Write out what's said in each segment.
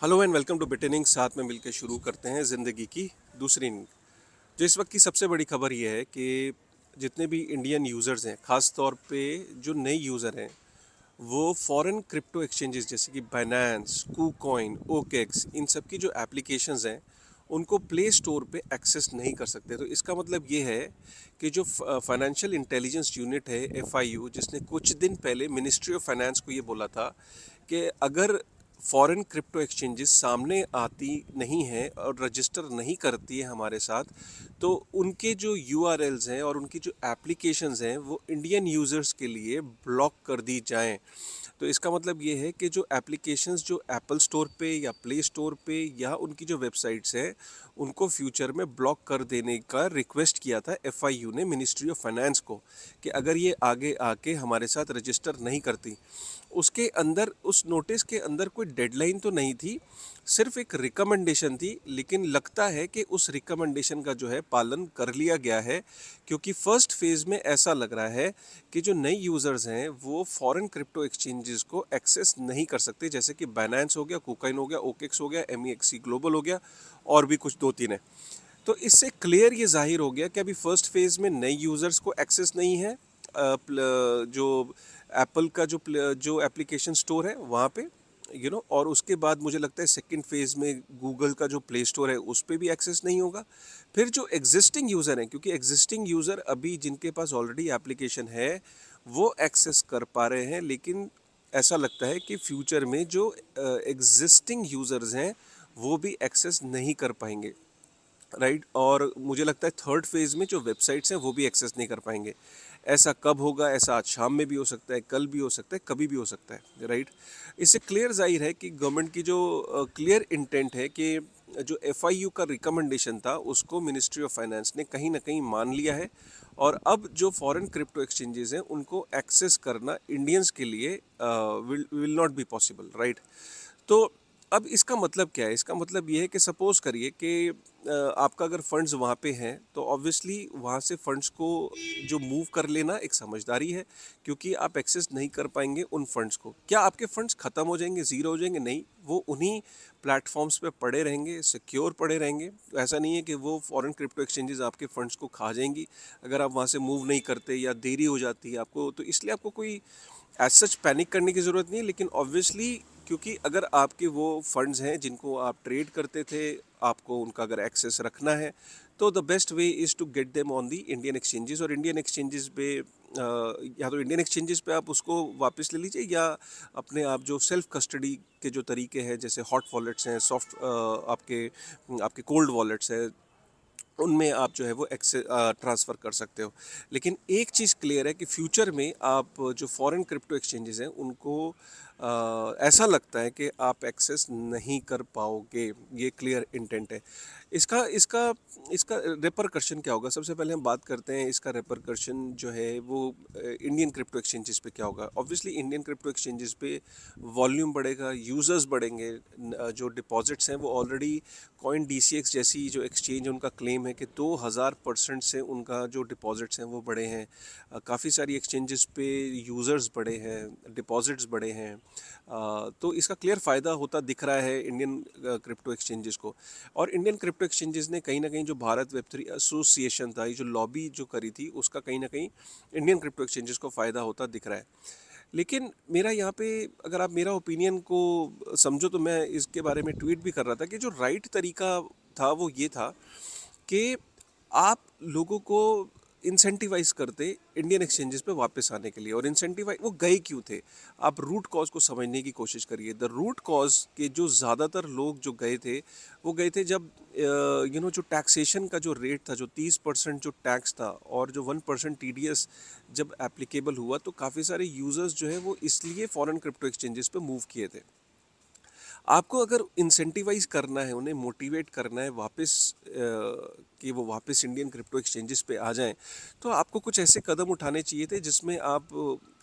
Hello and welcome to बिटनिंग। साथ में मिलकर शुरू करते हैं ज़िंदगी की दूसरी नींद। जो इस वक्त की सबसे बड़ी खबर ये है कि जितने भी इंडियन यूज़र्स हैं, ख़ास तौर पे जो नए यूज़र हैं, वो फॉरेन क्रिप्टो एक्सचेंजेस जैसे कि बाइनेंस, कूकॉइन, ओकेक्स, इन सब की जो एप्लीकेशंस हैं उनको प्ले स्टोर पे एक्सेस नहीं कर सकते। तो इसका मतलब ये है कि जो फाइनेंशियल इंटेलिजेंस यूनिट है एफआईयू, जिसने कुछ दिन पहले मिनिस्ट्री ऑफ फाइनेंस को ये बोला था कि अगर फॉरेन क्रिप्टो एक्सचेंजेस सामने आती नहीं है और रजिस्टर नहीं करती है हमारे साथ, तो उनके जो यूआरएल्स हैं और उनकी जो एप्लीकेशंस हैं वो इंडियन यूज़र्स के लिए ब्लॉक कर दी जाएं। तो इसका मतलब ये है कि जो एप्लीकेशंस जो एप्पल स्टोर पे या प्ले स्टोर पे या उनकी जो वेबसाइट्स हैं उनको फ्यूचर में ब्लॉक कर देने का रिक्वेस्ट किया था एफआईयू ने मिनिस्ट्री ऑफ फाइनेंस को, कि अगर ये आगे आके हमारे साथ रजिस्टर नहीं करती। उसके अंदर, उस नोटिस के अंदर कोई डेडलाइन तो नहीं थी, सिर्फ एक रिकमेंडेशन थी, लेकिन लगता है कि उस रिकमेंडेशन का जो है पालन कर लिया गया है, क्योंकि फर्स्ट फेज़ में ऐसा लग रहा है कि जो नए यूज़र्स हैं वो फॉरेन क्रिप्टो एक्सचेंजेस को एक्सेस नहीं कर सकते, जैसे कि बाइनेंस हो गया, कुकाइन हो गया, ओकेक्स हो गया, एमईएक्सी ग्लोबल हो गया, और भी कुछ दो तीन है। तो इससे क्लियर ये जाहिर हो गया कि अभी फर्स्ट फेज़ में नए यूज़र्स को एक्सेस नहीं है जो एप्पल का जो एप्लीकेशन स्टोर है वहाँ पे, और उसके बाद मुझे लगता है सेकंड फेज़ में गूगल का जो प्ले स्टोर है उस पर भी एक्सेस नहीं होगा। फिर जो एग्जिस्टिंग यूज़र हैं, क्योंकि एग्जिस्टिंग यूज़र अभी जिनके पास ऑलरेडी एप्लीकेशन है वो एक्सेस कर पा रहे हैं, लेकिन ऐसा लगता है कि फ्यूचर में जो एग्जिस्टिंग यूज़र्स हैं वो भी एक्सेस नहीं कर पाएंगे, राइट। और मुझे लगता है थर्ड फेज़ में जो वेबसाइट्स हैं वो भी एक्सेस नहीं कर पाएंगे। ऐसा कब होगा? ऐसा आज शाम में भी हो सकता है, कल भी हो सकता है, कभी भी हो सकता है, राइट। इससे क्लियर जाहिर है कि गवर्नमेंट की जो क्लियर इंटेंट है कि जो एफआईयू का रिकमेंडेशन था उसको मिनिस्ट्री ऑफ फाइनेंस ने कहीं ना कहीं मान लिया है, और अब जो फॉरेन क्रिप्टो एक्सचेंजेस हैं उनको एक्सेस करना इंडियंस के लिए will not be possible, right. तो अब इसका मतलब क्या है? इसका मतलब ये है कि सपोज़ करिए कि आपका अगर फंड्स वहाँ पे हैं तो ऑब्वियसली वहाँ से फंड्स को जो मूव कर लेना एक समझदारी है, क्योंकि आप एक्सेस नहीं कर पाएंगे उन फंड्स को। क्या आपके फंड्स ख़त्म हो जाएंगे, ज़ीरो हो जाएंगे? नहीं, वो उन्हीं प्लेटफॉर्म्स पे पड़े रहेंगे, सिक्योर पड़े रहेंगे। तो ऐसा नहीं है कि वो फॉरेन क्रिप्टो एक्सचेंजेस आपके फंड्स को खा जाएंगी अगर आप वहाँ से मूव नहीं करते या देरी हो जाती है आपको। तो इसलिए आपको कोई एज सच पैनिक करने की ज़रूरत नहीं है, लेकिन ऑब्वियसली क्योंकि अगर आपके वो फंड्स हैं जिनको आप ट्रेड करते थे, आपको उनका अगर एक्सेस रखना है तो the best way is to get them on the Indian exchanges. और इंडियन एक्सचेंजेस पे या तो इंडियन एक्सचेंजेस पे आप उसको वापस ले लीजिए, या अपने आप जो सेल्फ कस्टडी के जो तरीके हैं, जैसे हॉट वॉलेट्स हैं, सॉफ्ट आपके आपके कोल्ड वॉलेट्स हैं, उनमें आप जो है वो ट्रांसफ़र कर सकते हो। लेकिन एक चीज़ क्लियर है कि फ्यूचर में आप जो फॉरेन क्रिप्टो एक्सचेंजेस हैं उनको ऐसा लगता है कि आप एक्सेस नहीं कर पाओगे, ये क्लियर इंटेंट है। इसका इसका इसका रेपरकशन क्या होगा? सबसे पहले हम बात करते हैं इसका रेपरकशन जो है वो इंडियन क्रिप्टो एक्सचेंजेस पे क्या होगा। ऑब्वियसली इंडियन क्रिप्टो एक्सचेंजेस पे वॉल्यूम बढ़ेगा, यूज़र्स बढ़ेंगे, जो डिपॉजिट्स हैं वो ऑलरेडी कॉइन डीसीएक्स जैसी जो एक्सचेंज है उनका क्लेम है कि 2000% से उनका जो डिपॉजिट्स हैं वो बढ़े हैं। काफ़ी सारी एक्सचेंजेस पे यूज़र्स बढ़े हैं, डिपॉजिट्स बढ़े हैं। तो इसका क्लियर फ़ायदा होता दिख रहा है इंडियन क्रिप्टो एक्सचेंजेस को। और इंडियन क्रिप्टो एक्सचेंजेस ने कहीं ना कहीं जो भारत वेब3 एसोसिएशन था, ये जो लॉबी जो करी थी, उसका कहीं ना कहीं इंडियन क्रिप्टो एक्सचेंजेस को फ़ायदा होता दिख रहा है। लेकिन मेरा यहाँ पे, अगर आप मेरा ओपिनियन को समझो, तो मैं इसके बारे में ट्वीट भी कर रहा था कि जो राइट तरीका था वो ये था कि आप लोगों को इंसेंटिवाइज करते इंडियन एक्सचेंजेस पे वापस आने के लिए। और इंसेंटिवाइज वो गए क्यों थे? आप रूट कॉज को समझने की कोशिश करिए। द रूट कॉज के जो ज़्यादातर लोग जो गए थे वो गए थे जब जो टैक्सेशन का जो रेट था, जो 30% जो टैक्स था, और जो 1% टीडीएस जब एप्लीकेबल हुआ, तो काफ़ी सारे यूज़र्स जो है वो इसलिए फॉरेन क्रिप्टो एक्सचेंजेस पे मूव किए थे। आपको अगर इंसेंटिवाइज करना है, उन्हें मोटिवेट करना है वापस कि वो वापस इंडियन क्रिप्टो एक्सचेंजेस पे आ जाएं, तो आपको कुछ ऐसे कदम उठाने चाहिए थे जिसमें आप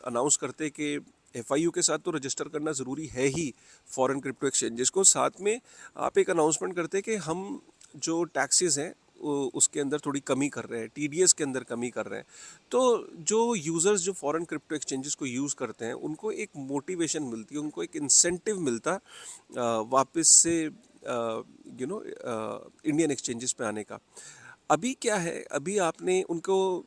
अनाउंस करते कि एफआईयू के साथ तो रजिस्टर करना ज़रूरी है ही फॉरेन क्रिप्टो एक्सचेंजेस को, साथ में आप एक अनाउंसमेंट करते कि हम जो टैक्सेस हैं उसके अंदर थोड़ी कमी कर रहे हैं, टीडीएस के अंदर कमी कर रहे हैं। तो जो यूज़र्स जो फॉरेन क्रिप्टो एक्सचेंजेस को यूज़ करते हैं उनको एक मोटिवेशन मिलती है, उनको एक इंसेंटिव मिलता वापस से इंडियन एक्सचेंजेस पे आने का। अभी क्या है, अभी आपने उनको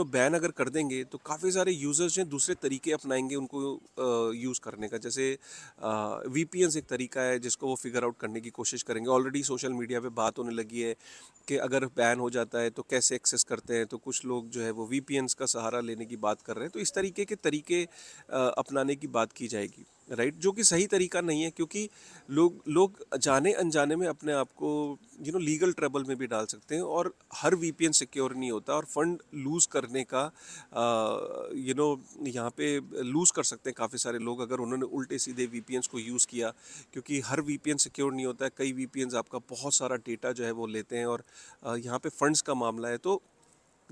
बैन अगर कर देंगे तो काफ़ी सारे यूज़र्स हैं दूसरे तरीके अपनाएंगे उनको यूज़ करने का। जैसे वीपीएन एक तरीका है जिसको वो फिगर आउट करने की कोशिश करेंगे। ऑलरेडी सोशल मीडिया पे बात होने लगी है कि अगर बैन हो जाता है तो कैसे एक्सेस करते हैं, तो कुछ लोग जो है वो वीपीएन्स का सहारा लेने की बात कर रहे हैं। तो इस तरीके के तरीके अपनाने की बात की जाएगी, राइट, जो कि सही तरीका नहीं है, क्योंकि लोग लोग जाने अनजाने में अपने आप को लीगल ट्रबल में भी डाल सकते हैं, और हर वीपीएन सिक्योर नहीं होता, और फंड लूज़ करने का यहाँ पे लूज़ कर सकते हैं काफ़ी सारे लोग अगर उन्होंने उल्टे सीधे वीपीएन्स को यूज़ किया, क्योंकि हर वीपीएन सिक्योर नहीं होता है। कई वीपीएन्स आपका बहुत सारा डेटा जो है वो लेते हैं, और यहाँ पे फंड्स का मामला है, तो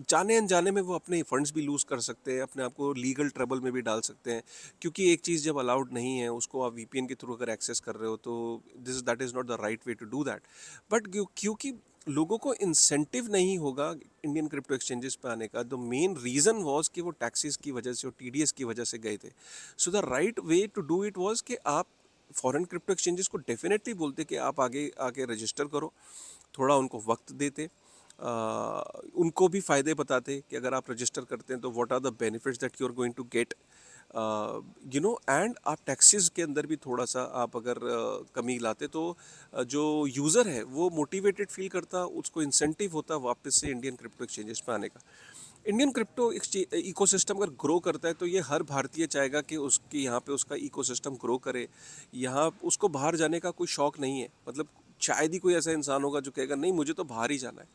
जाने अनजाने में वो अपने फंड्स भी लूज़ कर सकते हैं, अपने आप को लीगल ट्रबल में भी डाल सकते हैं। क्योंकि एक चीज़ जब अलाउड नहीं है उसको आप वीपीएन के थ्रू अगर एक्सेस कर रहे हो, तो that is not the right way to do that. But क्योंकि लोगों को इंसेंटिव नहीं होगा इंडियन क्रिप्टो एक्सचेंजेस पे आने का, द मेन रीज़न वाज कि वो टैक्सेस की वजह से और टीडीएस की वजह से गए थे। So the right way to do it was कि आप फॉरेन क्रिप्टो एक्सचेंजेस को डेफिनेटली बोलते कि आप आगे आके रजिस्टर करो, थोड़ा उनको वक्त देते, उनको भी फ़ायदे बताते कि अगर आप रजिस्टर करते हैं तो what are the benefits that you are going to get, and आप टैक्सेस के अंदर भी थोड़ा सा आप अगर कमी लाते तो जो यूज़र है वो मोटिवेटेड फील करता, उसको इंसेंटिव होता वापस से इंडियन क्रिप्टो एक्सचेंजेस पे आने का। इंडियन क्रिप्टो इकोसिस्टम अगर ग्रो करता है तो ये हर भारतीय चाहेगा कि उसके यहाँ पे उसका इकोसिस्टम ग्रो करे। यहाँ उसको बाहर जाने का कोई शौक नहीं है, मतलब शायद ही कोई ऐसा इंसान होगा जो कहेगा नहीं मुझे तो बाहर ही जाना है।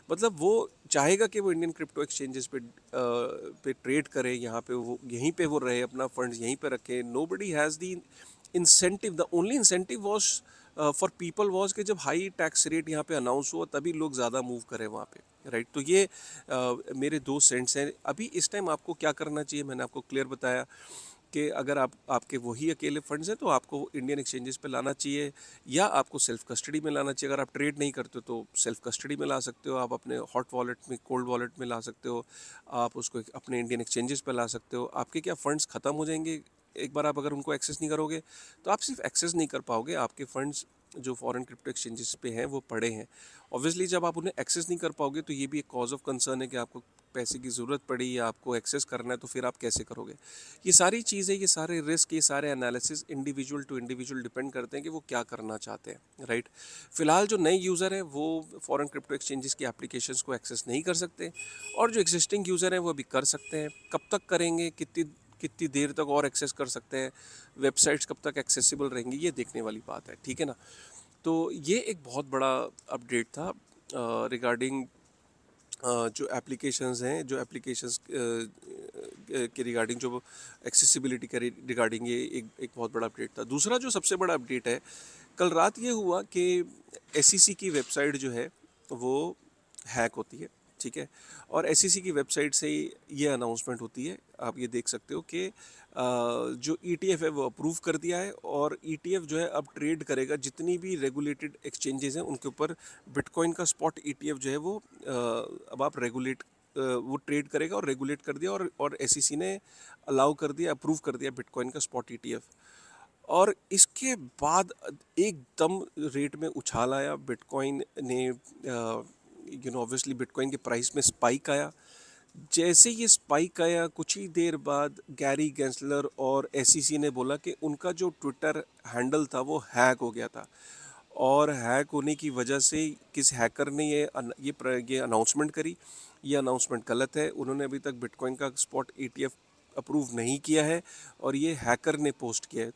मतलब वो चाहेगा कि वो इंडियन क्रिप्टो एक्सचेंजेस पे ट्रेड करे, यहाँ पे वो यहीं पे वो रहे, अपना फंड्स यहीं पे रखे। Nobody has the incentive, the only incentive was for people was कि जब हाई टैक्स रेट यहाँ पे अनाउंस हुआ तभी लोग ज़्यादा मूव करें वहाँ पे, राइट। तो ये मेरे 2 सेंट्स हैं। अभी इस टाइम आपको क्या करना चाहिए, मैंने आपको क्लियर बताया कि अगर आपके वही अकेले फंड्स हैं तो आपको इंडियन एक्सचेंजेस पे लाना चाहिए, या आपको सेल्फ कस्टडी में लाना चाहिए। अगर आप ट्रेड नहीं करते हो तो सेल्फ कस्टडी में ला सकते हो, आप अपने हॉट वॉलेट में, कोल्ड वॉलेट में ला सकते हो, आप उसको अपने इंडियन एक्सचेंजेस पे ला सकते हो। आपके क्या फंड्स ख़त्म हो जाएंगे एक बार आप अगर उनको एक्सेस नहीं करोगे, तो आप सिर्फ एक्सेस नहीं कर पाओगे, आपके फंड्स जो फॉरेन क्रिप्टो एक्सचेंजेस पे हैं वो पड़े हैं। ऑब्वियसली जब आप उन्हें एक्सेस नहीं कर पाओगे तो ये भी एक कॉज ऑफ कंसर्न है कि आपको पैसे की ज़रूरत पड़ी या आपको एक्सेस करना है, तो फिर आप कैसे करोगे। ये सारी चीज़ें, ये सारे रिस्क, ये सारे analysis individual to individual depend करते हैं कि वो क्या करना चाहते हैं, राइट। फिलहाल जो नए यूज़र हैं वो फॉरेन क्रिप्टो एक्सचेंजेस की एप्लीकेशंस को एक्सेस नहीं कर सकते, और जो एग्जिस्टिंग यूज़र हैं वो अभी कर सकते हैं। कब तक करेंगे, कितनी कितनी देर तक और एक्सेस कर सकते हैं, वेबसाइट्स कब तक एक्सेसिबल रहेंगी, ये देखने वाली बात है, ठीक है ना। तो ये एक बहुत बड़ा अपडेट था रिगार्डिंग जो एप्लीकेशंस हैं, जो एप्लीकेशंस के रिगार्डिंग, जो एक्सेसिबिलिटी के रिगार्डिंग, ये एक बहुत बड़ा अपडेट था। दूसरा जो सबसे बड़ा अपडेट है, कल रात ये हुआ कि एसईसी की वेबसाइट जो है वो हैक होती है, ठीक है। और एसईसी की वेबसाइट से ही ये अनाउंसमेंट होती है, आप ये देख सकते हो कि जो ईटीएफ है वो अप्रूव कर दिया है, और ईटीएफ जो है अब ट्रेड करेगा जितनी भी रेगुलेटेड एक्सचेंजेस हैं उनके ऊपर। बिटकॉइन का स्पॉट ईटीएफ जो है वो अब आप वो ट्रेड करेगा, और रेगुलेट कर दिया, और एसईसी ने अलाउ कर दिया, अप्रूव कर दिया बिटकॉइन का स्पॉट ईटीएफ। और इसके बाद एकदम रेट में उछाल आया, बिटकॉइन ने ऑब्वियसली बिटकॉइन के प्राइस में स्पाइक आया। जैसे ये स्पाइक आया कुछ ही देर बाद गैरी गेंसलर और एसईसी ने बोला कि उनका जो ट्विटर हैंडल था वो हैक हो गया था, और हैक होने की वजह से किस हैकर ने ये अनाउंसमेंट करी। ये अनाउंसमेंट गलत है, उन्होंने अभी तक बिटकॉइन का स्पॉट ईटीएफ अप्रूव नहीं किया है, और ये हैकर ने पोस्ट किया है।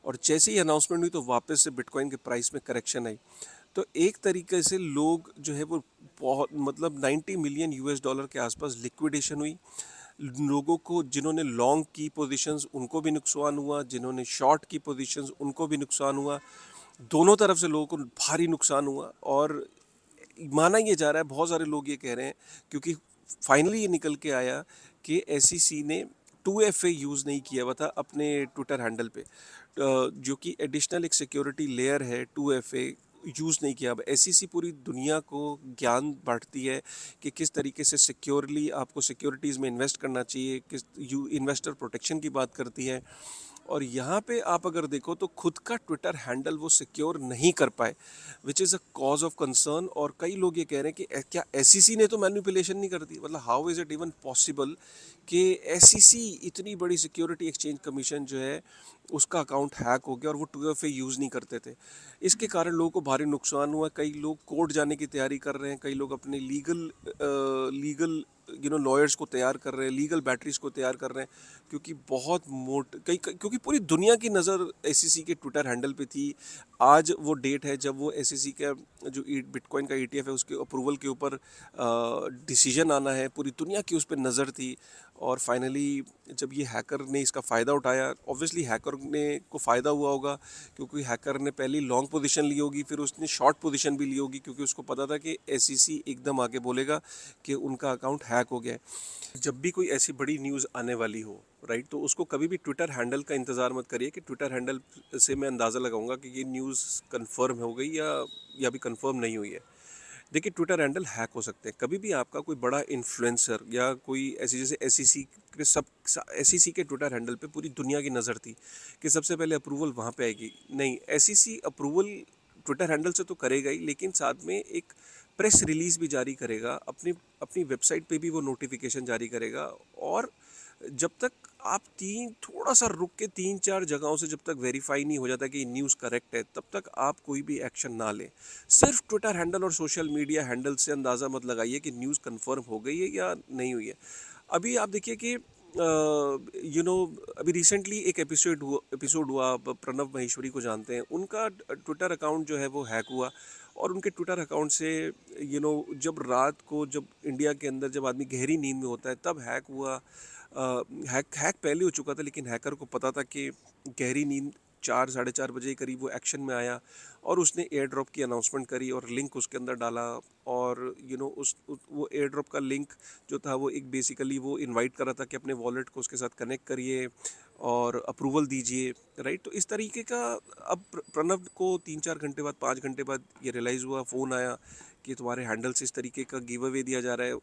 और जैसे ही अनाउंसमेंट हुई तो वापस से बिटकॉइन के प्राइस में करेक्शन आई। तो एक तरीके से लोग जो है वो बहुत, मतलब 90 मिलियन यूएस डॉलर के आसपास लिक्विडेशन हुई। लोगों को, जिन्होंने लॉन्ग की पोजीशंस उनको भी नुकसान हुआ, जिन्होंने शॉर्ट की पोजीशंस उनको भी नुकसान हुआ। दोनों तरफ से लोगों को भारी नुकसान हुआ, और माना ये जा रहा है, बहुत सारे लोग ये कह रहे हैं, क्योंकि फाइनली ये निकल के आया कि एसईसी ने 2FA यूज़ नहीं किया हुआ था अपने ट्विटर हैंडल पे, जो कि एडिशनल एक सिक्योरिटी लेयर है 2FA यूज़ नहीं किया। अब एसईसी पूरी दुनिया को ज्ञान बांटती है कि किस तरीके से सिक्योरली आपको सिक्योरिटीज़ में इन्वेस्ट करना चाहिए, किस इन्वेस्टर प्रोटेक्शन की बात करती है। और यहाँ पे आप अगर देखो तो खुद का ट्विटर हैंडल वो सिक्योर नहीं कर पाए, which is a cause of concern. और कई लोग ये कह रहे हैं कि क्या एसईसी ने तो मैनिपुलेशन नहीं कर दी? मतलब how is it even possible कि एसईसी इतनी बड़ी सिक्योरिटी एक्सचेंज कमीशन जो है उसका अकाउंट हैक हो गया और वो 2FA यूज़ नहीं करते थे। इसके कारण लोगों को भारी नुकसान हुआ। कई लोग कोर्ट जाने की तैयारी कर रहे हैं, कई लोग अपने लीगल लॉयर्स को तैयार कर रहे हैं, लीगल बैटरीज को तैयार कर रहे हैं, क्योंकि बहुत क्योंकि पूरी दुनिया की नज़र एसईसी के ट्विटर हैंडल पे थी। आज वो डेट है जब वो एसईसी का जो बिटकॉइन का ETF है उसके अप्रूवल के ऊपर डिसीजन आना है। पूरी दुनिया की उस पर नज़र थी और फाइनली जब ये हैकर ने इसका फ़ायदा उठाया, ऑब्वियसली हैकर ने को फ़ायदा हुआ होगा क्योंकि हैकर ने पहले लॉन्ग पोजीशन ली होगी, फिर उसने शॉर्ट पोजीशन भी ली होगी क्योंकि उसको पता था कि एसईसी एकदम आगे बोलेगा कि उनका अकाउंट हैक हो गया है। जब भी कोई ऐसी बड़ी न्यूज़ आने वाली हो, राइट, तो उसको कभी भी ट्विटर हैंडल का इंतज़ार मत करिए कि ट्विटर हैंडल से मैं अंदाज़ा लगाऊंगा कि ये न्यूज़ कंफर्म हो गई या अभी कंफर्म नहीं हुई है। देखिए, ट्विटर हैंडल हैक हो सकते हैं। कभी भी आपका कोई बड़ा इन्फ्लुएंसर या कोई ऐसी, जैसे एसईसी के एसईसी के ट्विटर हैंडल पे पूरी दुनिया की नज़र थी कि सबसे पहले अप्रूवल वहाँ पे आएगी। नहीं, एसईसी अप्रूवल ट्विटर हैंडल से तो करेगा ही, लेकिन साथ में एक प्रेस रिलीज़ भी जारी करेगा, अपनी अपनी वेबसाइट पे भी वो नोटिफिकेशन जारी करेगा। और जब तक आप थोड़ा सा रुक के 3-4 जगहों से जब तक वेरीफाई नहीं हो जाता कि न्यूज़ करेक्ट है, तब तक आप कोई भी एक्शन ना लें। सिर्फ ट्विटर हैंडल और सोशल मीडिया हैंडल से अंदाज़ा मत लगाइए कि न्यूज़ कंफर्म हो गई है या नहीं हुई है। अभी आप देखिए कि अभी रिसेंटली एक एपिसोड हुआ, आप प्रणव महेश्वरी को जानते हैं, उनका ट्विटर अकाउंट जो है वो हैक हुआ। और उनके ट्विटर अकाउंट से जब रात को, जब इंडिया के अंदर जब आदमी गहरी नींद में होता है तब हैक हुआ। हैक पहले हो चुका था, लेकिन हैकर को पता था कि गहरी नींद 4 साढ़े 4 बजे के करीब वो एक्शन में आया और उसने एयर ड्रॉप की अनाउंसमेंट करी और लिंक उसके अंदर डाला। और वो एयर ड्रॉप का लिंक जो था वो एक बेसिकली वो इनवाइट कर रहा था कि अपने वॉलेट को उसके साथ कनेक्ट करिए और अप्रूवल दीजिए, राइट। तो इस तरीके का अब प्रणव को 3-4 घंटे बाद, 5 घंटे बाद ये रियलाइज़ हुआ, फ़ोन आया कि तुम्हारे हैंडल से इस तरीके का गिव अवे दिया जा रहा है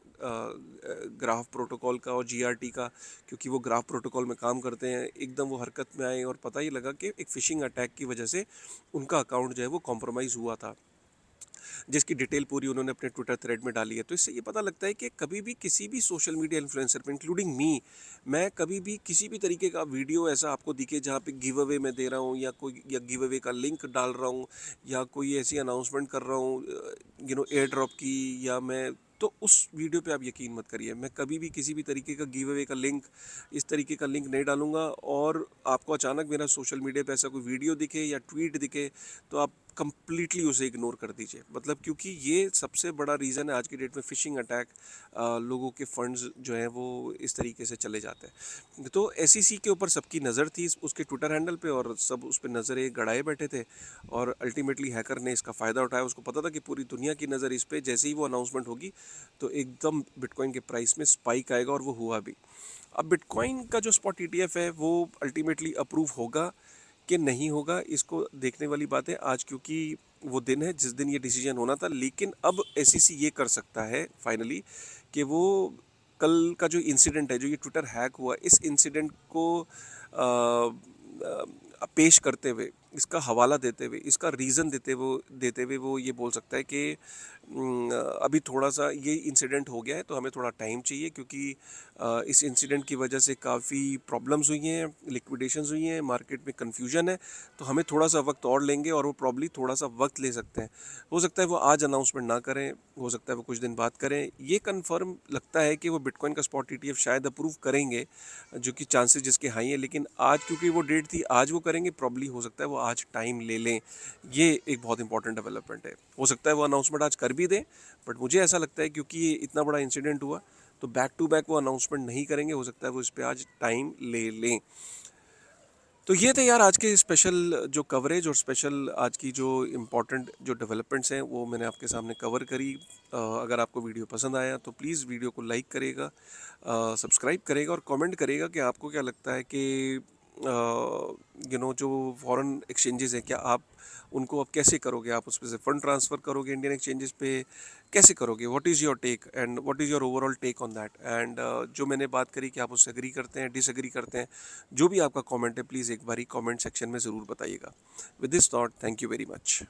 ग्राफ प्रोटोकॉल का और GRT का, क्योंकि वो ग्राफ प्रोटोकॉल में काम करते हैं। एकदम वो हरकत में आए और पता ही लगा कि एक फ़िशिंग अटैक की वजह से उनका अकाउंट जो है वो कॉम्प्रोमाइज़ हुआ था, जिसकी डिटेल पूरी उन्होंने अपने ट्विटर थ्रेड में डाली है। तो इससे ये पता लगता है कि कभी भी किसी भी सोशल मीडिया इन्फ्लुएंसर पे, इंक्लूडिंग मी, मैं कभी भी किसी भी तरीके का वीडियो ऐसा आपको दिखे जहाँ पे गिव अवे मैं दे रहा हूँ या गिव अवे का लिंक डाल रहा हूँ या कोई ऐसी अनाउंसमेंट कर रहा हूँ एयर ड्रॉप की, या मैं, तो उस वीडियो पे आप यकीन मत करिए। मैं कभी भी किसी भी तरीके का गिव अवे का लिंक, इस तरीके का लिंक नहीं डालूंगा। और आपको अचानक मेरा सोशल मीडिया पे ऐसा कोई वीडियो दिखे या ट्वीट दिखे तो आप कंप्लीटली उसे इग्नोर कर दीजिए। मतलब क्योंकि ये सबसे बड़ा रीज़न है आज की डेट में फ़िशिंग अटैक, लोगों के फंड्स जो हैं वो इस तरीके से चले जाते हैं। तो एसईसी के ऊपर सबकी नज़र थी उसके ट्विटर हैंडल पे और सब उस पर नज़रें गड़ाए बैठे थे और अल्टीमेटली हैकर ने इसका फ़ायदा उठाया। उसको पता था कि पूरी दुनिया की नज़र इस पर, जैसे ही वो अनाउंसमेंट होगी तो एकदम बिटकॉइन के प्राइस में स्पाइक आएगा, और वो हुआ भी। अब बिटकॉइन का जो स्पॉट ETF है वो अल्टीमेटली अप्रूव होगा कि नहीं होगा, इसको देखने वाली बात है आज, क्योंकि वो दिन है जिस दिन ये डिसीजन होना था। लेकिन अब एसईसी ये कर सकता है फाइनली कि वो कल का जो इंसिडेंट है, जो ये ट्विटर हैक हुआ, इस इंसिडेंट को पेश करते हुए, इसका हवाला देते हुए, इसका रीज़न देते हुए वो ये बोल सकता है कि अभी थोड़ा सा ये इंसिडेंट हो गया है तो हमें थोड़ा टाइम चाहिए, क्योंकि इस इंसिडेंट की वजह से काफ़ी प्रॉब्लम्स हुई हैं, लिक्विडेशंस हुई हैं, मार्केट में कन्फ्यूजन है, तो हमें थोड़ा सा वक्त और लेंगे और वो प्रॉब्ली थोड़ा सा वक्त ले सकते हैं। हो सकता है वो आज अनाउंसमेंट ना करें, हो सकता है वो कुछ दिन बाद करें। ये कंफर्म लगता है कि वो बिटकॉइन का स्पॉट ETF शायद अप्रूव करेंगे, जो कि चांसेस जिसके हाई हैं। लेकिन आज क्योंकि वो डेट थी, आज वो करेंगे, प्रॉब्ली हो सकता है वो आज टाइम ले लें। ये एक बहुत इंपॉर्टेंट डेवलपमेंट है। हो सकता है वो अनाउंसमेंट आज कर भी दें, बट मुझे ऐसा लगता है क्योंकि ये इतना बड़ा इंसिडेंट हुआ तो बैक टू बैक वो अनाउंसमेंट नहीं करेंगे। हो सकता है वो इस पर आज टाइम ले लें। तो ये थे यार आज के स्पेशल जो कवरेज और स्पेशल आज की जो इम्पोर्टेंट जो डेवलपमेंट्स हैं वो मैंने आपके सामने कवर करी। अगर आपको वीडियो पसंद आया तो प्लीज़ वीडियो को लाइक करेगा, सब्सक्राइब करेगा और कमेंट करेगा कि आपको क्या लगता है कि जो फॉरेन एक्सचेंजेस हैं, क्या आप उनको अब कैसे करोगे, आप उस पे से फंड ट्रांसफ़र करोगे इंडियन एक्सचेंजेस पे, कैसे करोगे, what is your take and what is your overall take on that. And जो मैंने बात करी कि आप उससे एग्री करते हैं, डिसएग्री करते हैं, जो भी आपका कमेंट है प्लीज़ एक बारी कमेंट सेक्शन में ज़रूर बताइएगा। With this thought, thank you very much.